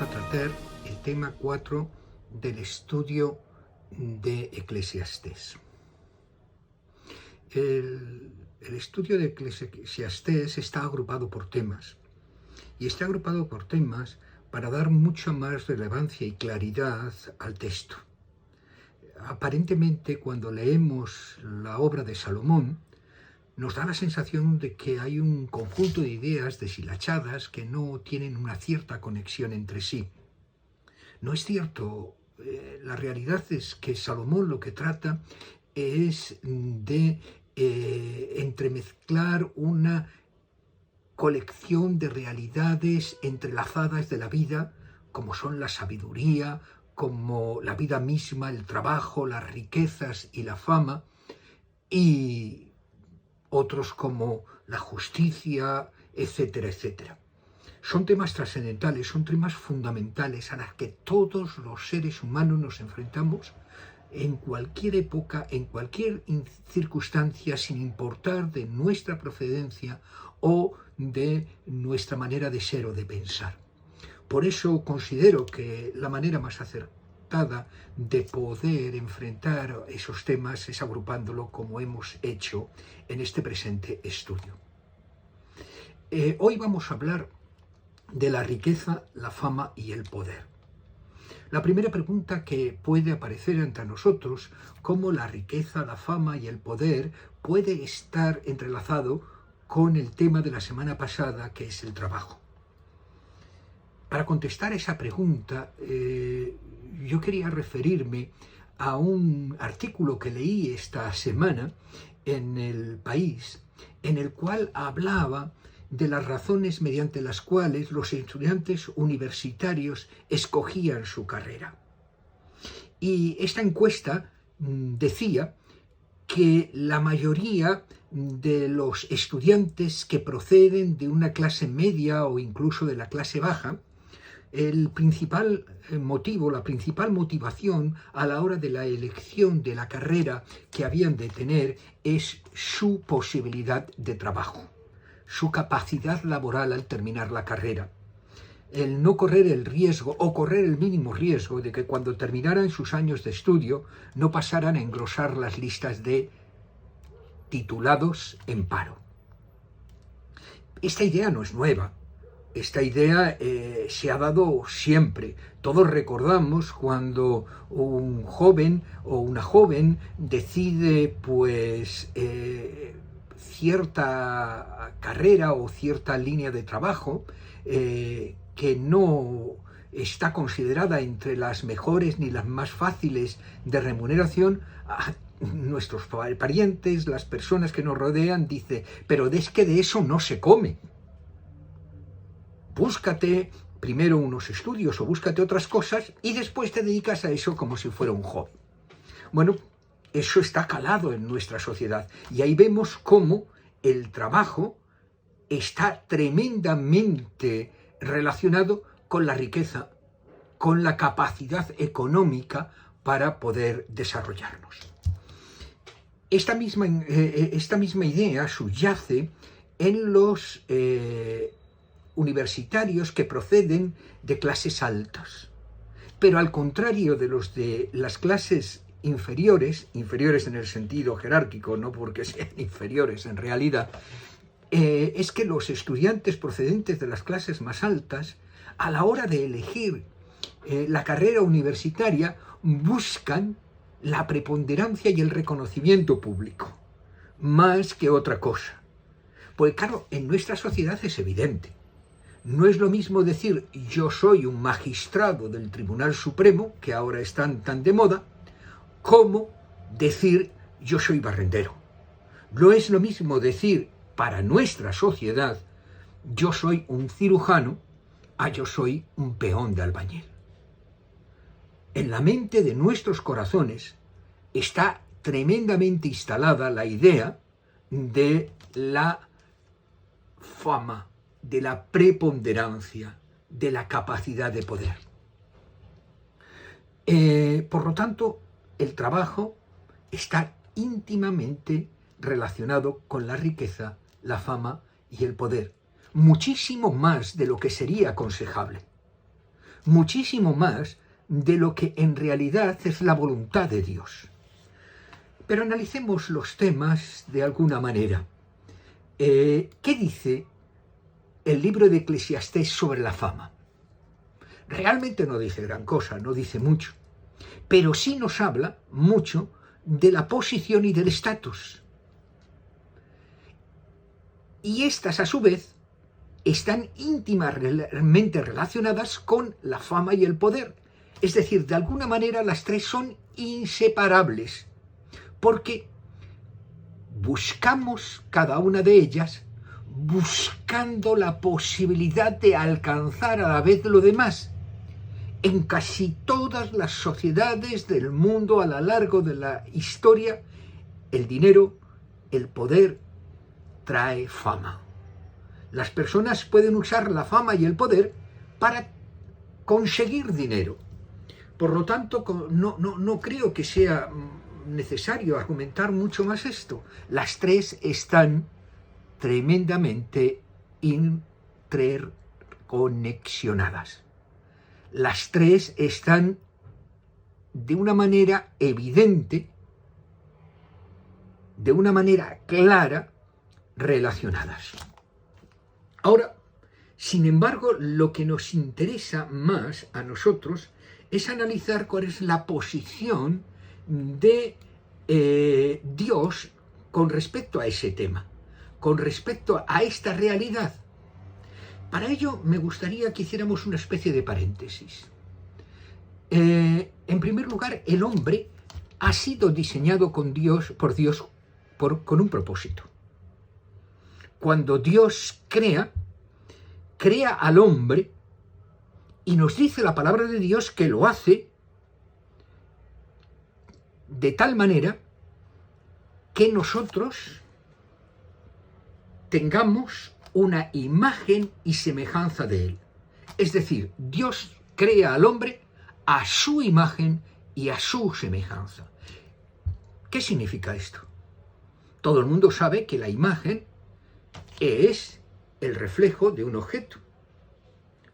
a tratar el tema 4 del estudio de Eclesiastés. El estudio de Eclesiastés está agrupado por temas, y está agrupado por temas para dar mucha más relevancia y claridad al texto. Aparentemente, cuando leemos la obra de Salomón, nos da la sensación de que hay un conjunto de ideas deshilachadas que no tienen una cierta conexión entre sí. No es cierto. La realidad es que Salomón lo que trata es de entremezclar una colección de realidades entrelazadas de la vida, como son la sabiduría, como la vida misma, el trabajo, las riquezas y la fama, y otros como la justicia, etcétera, etcétera. Son temas trascendentales, son temas fundamentales a los que todos los seres humanos nos enfrentamos en cualquier época, en cualquier circunstancia, sin importar de nuestra procedencia o de nuestra manera de ser o de pensar. Por eso considero que la manera más acertada de poder enfrentar esos temas es agrupándolo como hemos hecho en este presente estudio. Hoy vamos a hablar de la riqueza, la fama y el poder. La primera pregunta que puede aparecer ante nosotros, cómo la riqueza, la fama y el poder puede estar entrelazado con el tema de la semana pasada, que es el trabajo. Para contestar esa pregunta, yo quería referirme a un artículo que leí esta semana en El País, en el cual hablaba de las razones mediante las cuales los estudiantes universitarios escogían su carrera. Y esta encuesta decía que la mayoría de los estudiantes que proceden de una clase media o incluso de la clase baja, el principal motivo, la principal motivación a la hora de la elección de la carrera que habían de tener es su posibilidad de trabajo, su capacidad laboral al terminar la carrera. El no correr el riesgo o correr el mínimo riesgo de que cuando terminaran sus años de estudio no pasaran a engrosar las listas de titulados en paro. Esta idea no es nueva. Esta idea se ha dado siempre. Todos recordamos cuando un joven o una joven decide cierta carrera o cierta línea de trabajo que no está considerada entre las mejores ni las más fáciles de remuneración. Nuestros parientes, las personas que nos rodean, dicen, pero es que de eso no se come. Búscate primero unos estudios o búscate otras cosas y después te dedicas a eso como si fuera un hobby. Bueno, eso está calado en nuestra sociedad y ahí vemos cómo el trabajo está tremendamente relacionado con la riqueza, con la capacidad económica para poder desarrollarnos. Esta misma idea subyace en los universitarios que proceden de clases altas. Pero al contrario de los de las clases inferiores en el sentido jerárquico, no porque sean inferiores en realidad, es que los estudiantes procedentes de las clases más altas, a la hora de elegir la carrera universitaria, buscan la preponderancia y el reconocimiento público, más que otra cosa. Pues claro, en nuestra sociedad es evidente. No es lo mismo decir yo soy un magistrado del Tribunal Supremo, que ahora están tan de moda, como decir yo soy barrendero. No es lo mismo decir para nuestra sociedad yo soy un cirujano a yo soy un peón de albañil. En la mente de nuestros corazones está tremendamente instalada la idea de la fama, de la preponderancia, de la capacidad de poder. Por lo tanto, el trabajo está íntimamente relacionado con la riqueza, la fama y el poder, muchísimo más de lo que sería aconsejable. muchísimo más de lo que en realidad es la voluntad de Dios. Pero analicemos los temas de alguna manera. ¿Qué dice el libro de Eclesiastés sobre la fama? Realmente no dice gran cosa, no dice mucho, pero sí nos habla mucho de la posición y del estatus. Y estas, a su vez, están íntimamente relacionadas con la fama y el poder. Es decir, de alguna manera las tres son inseparables, porque buscamos cada una de ellas buscando la posibilidad de alcanzar a la vez lo demás. En casi todas las sociedades del mundo a lo largo de la historia, el dinero, el poder, trae fama. Las personas pueden usar la fama y el poder para conseguir dinero. Por lo tanto, no creo que sea necesario argumentar mucho más esto. Las tres están tremendamente interconexionadas. Las tres están de una manera evidente, de una manera clara, relacionadas. Ahora, sin embargo, lo que nos interesa más a nosotros es analizar cuál es la posición de Dios con respecto a ese tema, con respecto a esta realidad. Para ello me gustaría que hiciéramos una especie de paréntesis. En primer lugar, el hombre ha sido diseñado por Dios con un propósito. Cuando Dios crea al hombre y nos dice la palabra de Dios que lo hace de tal manera que nosotros tengamos una imagen y semejanza de él. Es decir, Dios crea al hombre a su imagen y a su semejanza. ¿Qué significa esto? Todo el mundo sabe que la imagen es el reflejo de un objeto.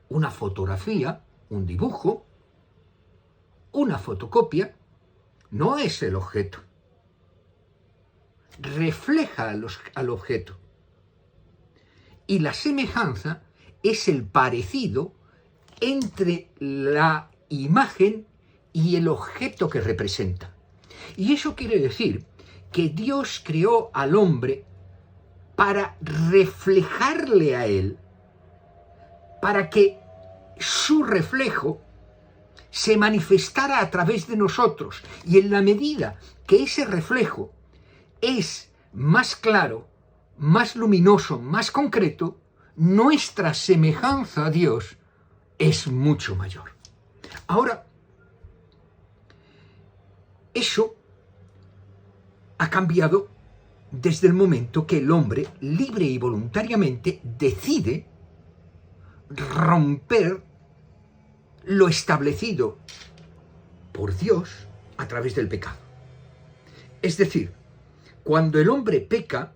Una fotografía, un dibujo, una fotocopia, no es el objeto. Refleja al objeto. Y la semejanza es el parecido entre la imagen y el objeto que representa. Y eso quiere decir que Dios creó al hombre para reflejarle a él, para que su reflejo se manifestara a través de nosotros. Y en la medida que ese reflejo es más claro, más luminoso, más concreto, nuestra semejanza a Dios es mucho mayor. Ahora, eso ha cambiado desde el momento que el hombre, libre y voluntariamente, decide romper lo establecido por Dios a través del pecado. Es decir, cuando el hombre peca,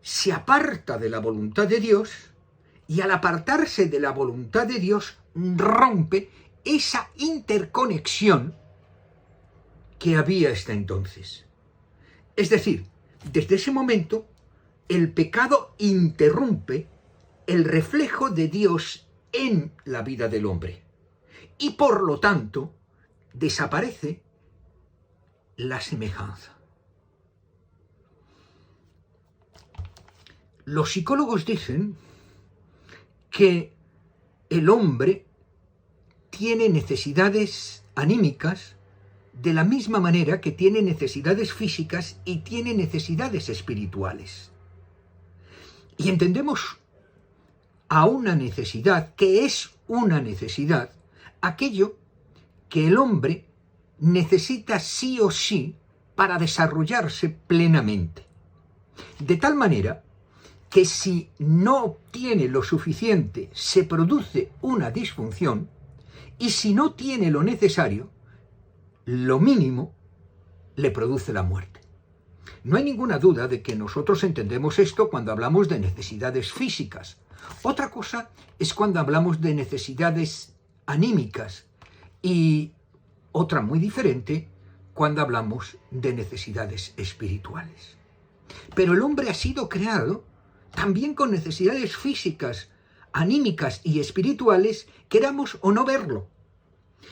se aparta de la voluntad de Dios y al apartarse de la voluntad de Dios rompe esa interconexión que había hasta entonces. Es decir, desde ese momento el pecado interrumpe el reflejo de Dios en la vida del hombre y por lo tanto desaparece la semejanza. Los psicólogos dicen que el hombre tiene necesidades anímicas de la misma manera que tiene necesidades físicas y tiene necesidades espirituales. Y entendemos a una necesidad, que es una necesidad, aquello que el hombre necesita sí o sí para desarrollarse plenamente. De tal manera que si no obtiene lo suficiente, se produce una disfunción, y si no tiene lo necesario, lo mínimo le produce la muerte. No hay ninguna duda de que nosotros entendemos esto cuando hablamos de necesidades físicas. Otra cosa es cuando hablamos de necesidades anímicas y otra muy diferente cuando hablamos de necesidades espirituales. Pero el hombre ha sido creado también con necesidades físicas, anímicas y espirituales, queramos o no verlo.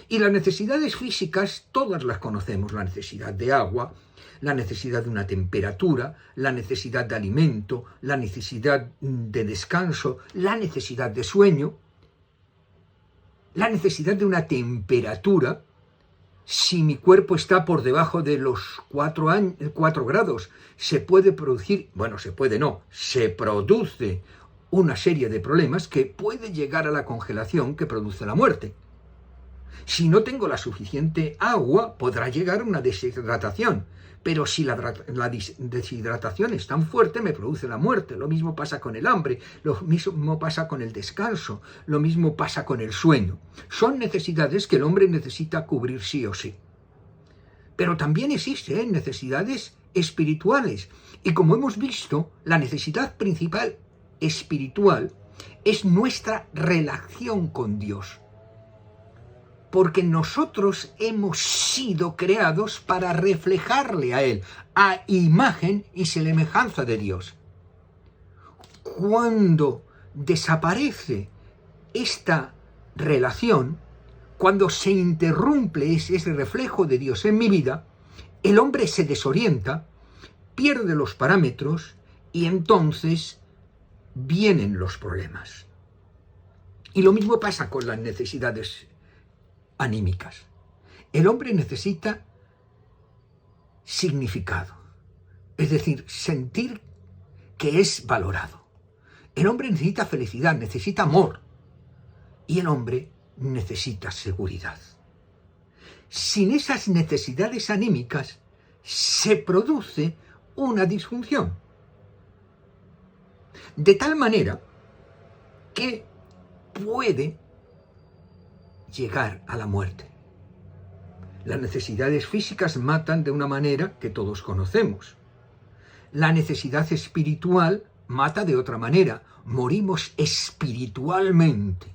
Y las necesidades físicas todas las conocemos: la necesidad de agua, la necesidad de una temperatura, la necesidad de alimento, la necesidad de descanso, la necesidad de sueño, la necesidad de una temperatura. Si mi cuerpo está por debajo de los 4 grados, se puede producir, se produce una serie de problemas que puede llegar a la congelación que produce la muerte. Si no tengo la suficiente agua, podrá llegar a una deshidratación. Pero si la deshidratación es tan fuerte, me produce la muerte. Lo mismo pasa con el hambre, lo mismo pasa con el descanso, lo mismo pasa con el sueño. Son necesidades que el hombre necesita cubrir sí o sí. Pero también existen necesidades espirituales. Y como hemos visto, la necesidad principal espiritual es nuestra relación con Dios. Porque nosotros hemos sido creados para reflejarle a Él, a imagen y semejanza de Dios. Cuando desaparece esta relación, cuando se interrumpe ese reflejo de Dios en mi vida, el hombre se desorienta, pierde los parámetros y entonces vienen los problemas. Y lo mismo pasa con las necesidades anímicas. El hombre necesita significado, es decir, sentir que es valorado. El hombre necesita felicidad, necesita amor, y el hombre necesita seguridad. Sin esas necesidades anímicas se produce una disfunción, de tal manera que puede llegar a la muerte. Las necesidades físicas matan de una manera que todos conocemos. La necesidad espiritual mata de otra manera. Morimos espiritualmente.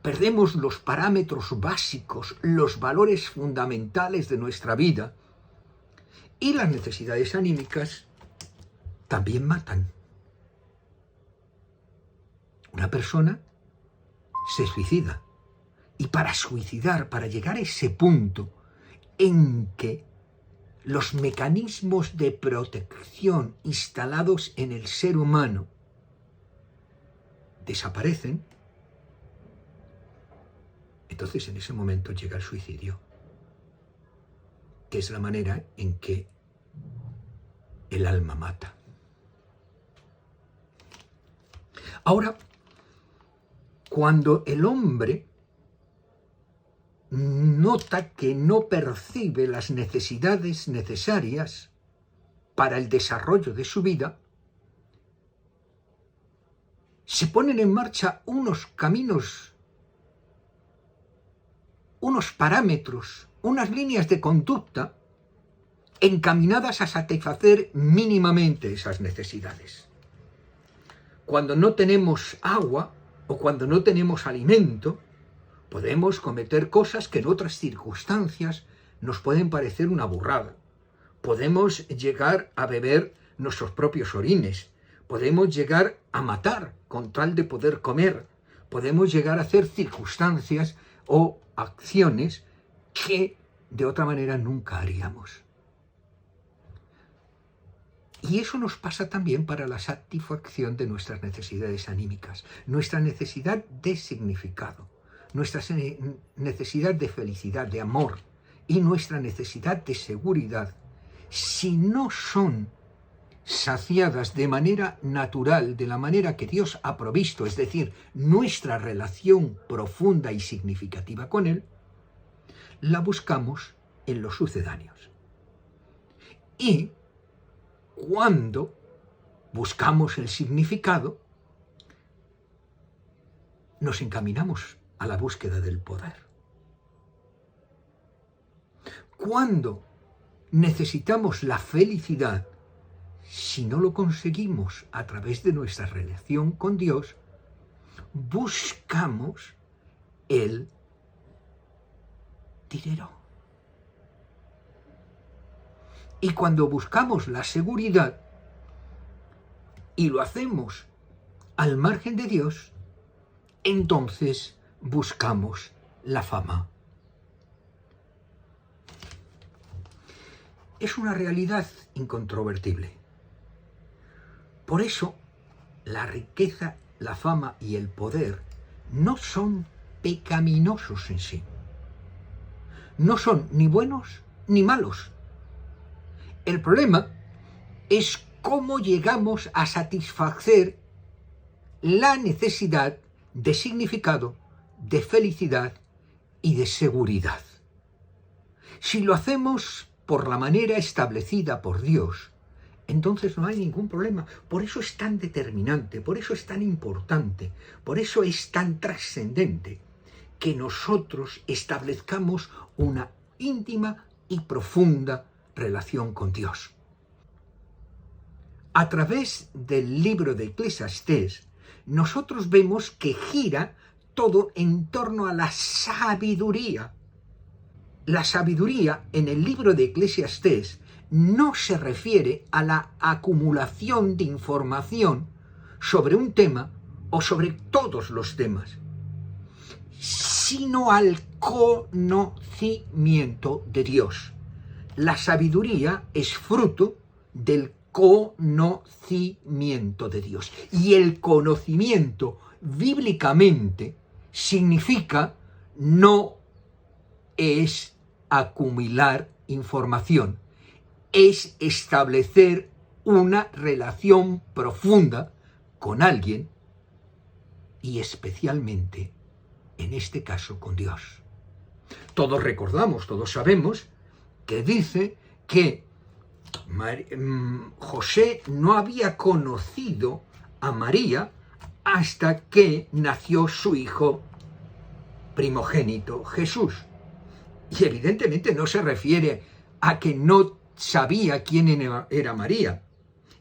Perdemos los parámetros básicos, los valores fundamentales de nuestra vida. Y las necesidades anímicas también matan. Una persona se suicida. Y para suicidar, para llegar a ese punto en que los mecanismos de protección instalados en el ser humano desaparecen, entonces en ese momento llega el suicidio, que es la manera en que el alma mata. Ahora, cuando el hombre nota que no percibe las necesidades necesarias para el desarrollo de su vida, se ponen en marcha unos caminos, unos parámetros, unas líneas de conducta encaminadas a satisfacer mínimamente esas necesidades. Cuando no tenemos agua o cuando no tenemos alimento, podemos cometer cosas que en otras circunstancias nos pueden parecer una burrada. Podemos llegar a beber nuestros propios orines. Podemos llegar a matar con tal de poder comer. Podemos llegar a hacer circunstancias o acciones que de otra manera nunca haríamos. Y eso nos pasa también para la satisfacción de nuestras necesidades anímicas, nuestra necesidad de significado, nuestra necesidad de felicidad, de amor y nuestra necesidad de seguridad. Si no son saciadas de manera natural, de la manera que Dios ha provisto, es decir, nuestra relación profunda y significativa con Él, la buscamos en los sucedáneos. Y cuando buscamos el significado, nos encaminamos a la búsqueda del poder. Cuando necesitamos la felicidad, si no lo conseguimos a través de nuestra relación con Dios, buscamos el dinero. Y cuando buscamos la seguridad y lo hacemos al margen de Dios, entonces buscamos la fama. Es una realidad incontrovertible. Por eso, la riqueza, la fama y el poder no son pecaminosos en sí. No son ni buenos ni malos. El problema es cómo llegamos a satisfacer la necesidad de significado, de felicidad y de seguridad. Si lo hacemos por la manera establecida por Dios, entonces no hay ningún problema. Por eso es tan determinante, por eso es tan importante, por eso es tan trascendente que nosotros establezcamos una íntima y profunda relación con Dios. A través del libro de Eclesiastés, nosotros vemos que gira todo en torno a la sabiduría. La sabiduría en el libro de Eclesiastés no se refiere a la acumulación de información sobre un tema o sobre todos los temas, sino al conocimiento de Dios. La sabiduría es fruto del conocimiento de Dios. Y el conocimiento bíblicamente significa no es acumular información, es establecer una relación profunda con alguien y especialmente, en este caso, con Dios. Todos recordamos, todos sabemos que dice que José no había conocido a María hasta que nació su hijo primogénito, Jesús. Y evidentemente no se refiere a que no sabía quién era María.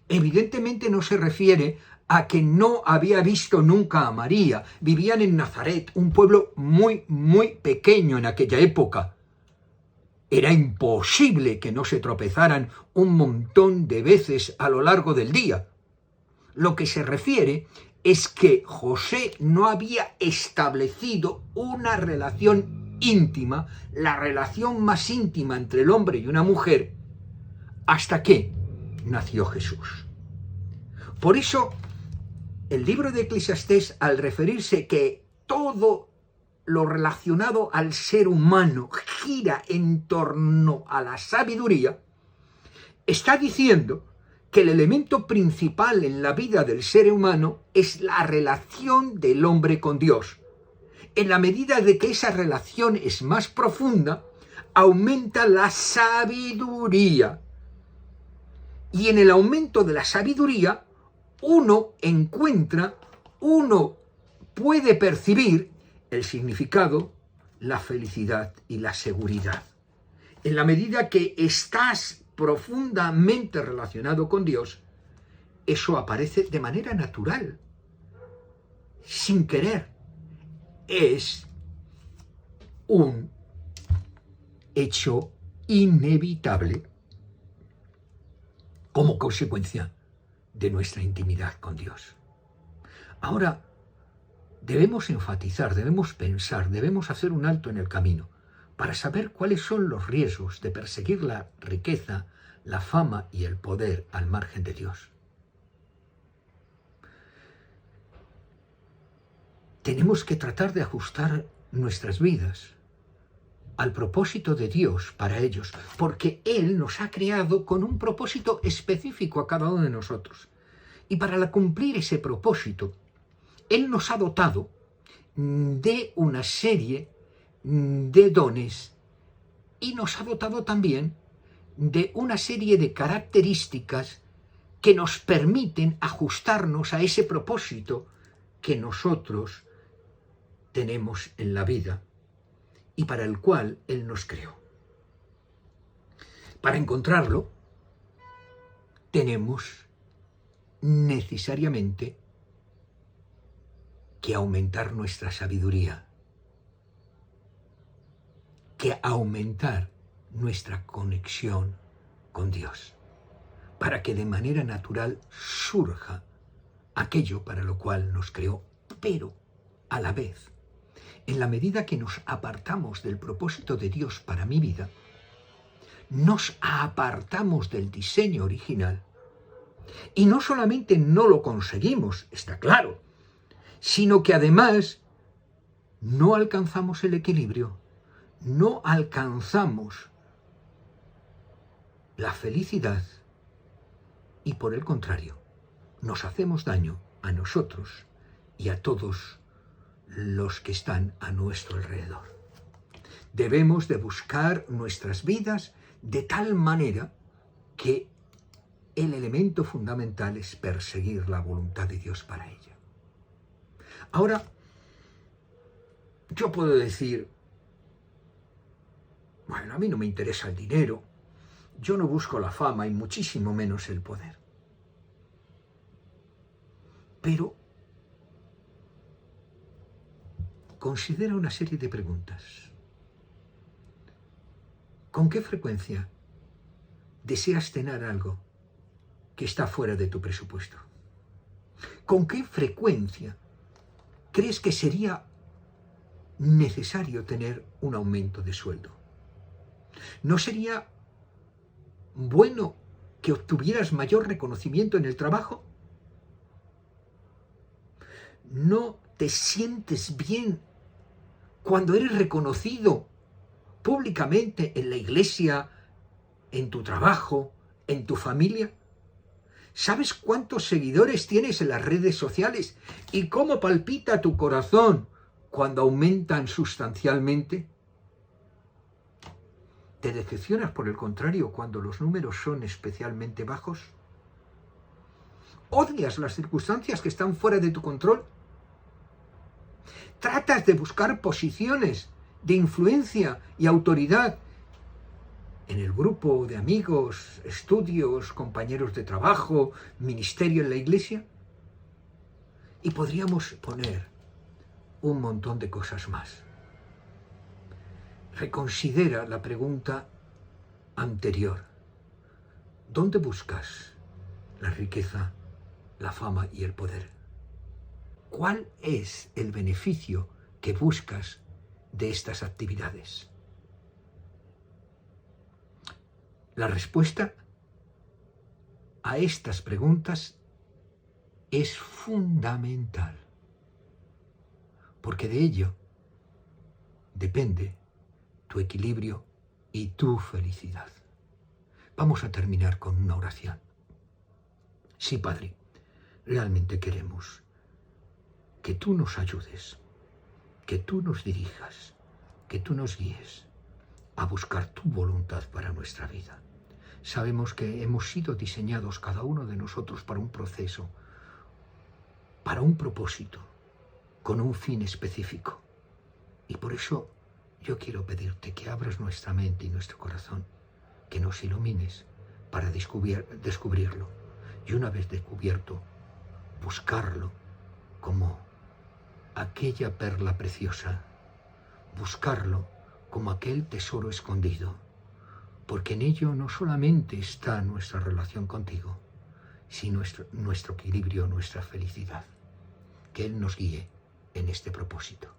Evidentemente no se refiere a que no había visto nunca a María. Vivían en Nazaret, un pueblo muy, muy pequeño en aquella época. Era imposible que no se tropezaran un montón de veces a lo largo del día. Lo que se refiere es que José no había establecido una relación íntima, la relación más íntima entre el hombre y una mujer, hasta que nació Jesús. Por eso, el libro de Eclesiastés, al referirse que todo lo relacionado al ser humano gira en torno a la sabiduría, está diciendo que el elemento principal en la vida del ser humano es la relación del hombre con Dios. En la medida de que esa relación es más profunda, aumenta la sabiduría. Y en el aumento de la sabiduría, uno puede percibir el significado, la felicidad y la seguridad. En la medida que estás profundamente relacionado con Dios, eso aparece de manera natural, sin querer. Es un hecho inevitable como consecuencia de nuestra intimidad con Dios. Ahora, debemos enfatizar, debemos pensar, debemos hacer un alto en el camino para saber cuáles son los riesgos de perseguir la riqueza, la fama y el poder al margen de Dios. Tenemos que tratar de ajustar nuestras vidas al propósito de Dios para ellos, porque Él nos ha creado con un propósito específico a cada uno de nosotros. Y para cumplir ese propósito, Él nos ha dotado de una serie de dones y nos ha dotado también de una serie de características que nos permiten ajustarnos a ese propósito que nosotros tenemos en la vida y para el cual Él nos creó. Para encontrarlo, tenemos necesariamente que aumentar nuestra sabiduría, que aumentar nuestra conexión con Dios, para que de manera natural surja aquello para lo cual nos creó, pero a la vez, en la medida que nos apartamos del propósito de Dios para mi vida, nos apartamos del diseño original y no solamente no lo conseguimos, está claro, sino que además no alcanzamos el equilibrio, no alcanzamos la felicidad y por el contrario, nos hacemos daño a nosotros y a todos los que están a nuestro alrededor. Debemos de buscar nuestras vidas de tal manera que el elemento fundamental es perseguir la voluntad de Dios para ella. Ahora, yo puedo decir, bueno, a mí no me interesa el dinero, yo no busco la fama y muchísimo menos el poder. Pero considera una serie de preguntas. ¿Con qué frecuencia deseas tener algo que está fuera de tu presupuesto? ¿Con qué frecuencia crees que sería necesario tener un aumento de sueldo? ¿No sería bueno que obtuvieras mayor reconocimiento en el trabajo? ¿No te sientes bien cuando eres reconocido públicamente en la iglesia, en tu trabajo, en tu familia? ¿Sabes cuántos seguidores tienes en las redes sociales y cómo palpita tu corazón cuando aumentan sustancialmente? ¿Te decepcionas, por el contrario, cuando los números son especialmente bajos? ¿Odias las circunstancias que están fuera de tu control? ¿Tratas de buscar posiciones de influencia y autoridad en el grupo de amigos, estudios, compañeros de trabajo, ministerio en la iglesia? Y podríamos poner un montón de cosas más. Reconsidera la pregunta anterior. ¿Dónde buscas la riqueza, la fama y el poder? ¿Cuál es el beneficio que buscas de estas actividades? La respuesta a estas preguntas es fundamental, porque de ello depende tu equilibrio y tu felicidad. Vamos a terminar con una oración. Sí, Padre, realmente queremos que tú nos ayudes, que tú nos dirijas, que tú nos guíes a buscar tu voluntad para nuestra vida. Sabemos que hemos sido diseñados cada uno de nosotros para un proceso, para un propósito, con un fin específico. Y por eso yo quiero pedirte que abras nuestra mente y nuestro corazón, que nos ilumines para descubrirlo. Y una vez descubierto, buscarlo como aquella perla preciosa, buscarlo como aquel tesoro escondido, porque en ello no solamente está nuestra relación contigo, sino nuestro equilibrio, nuestra felicidad. Que Él nos guíe en este propósito.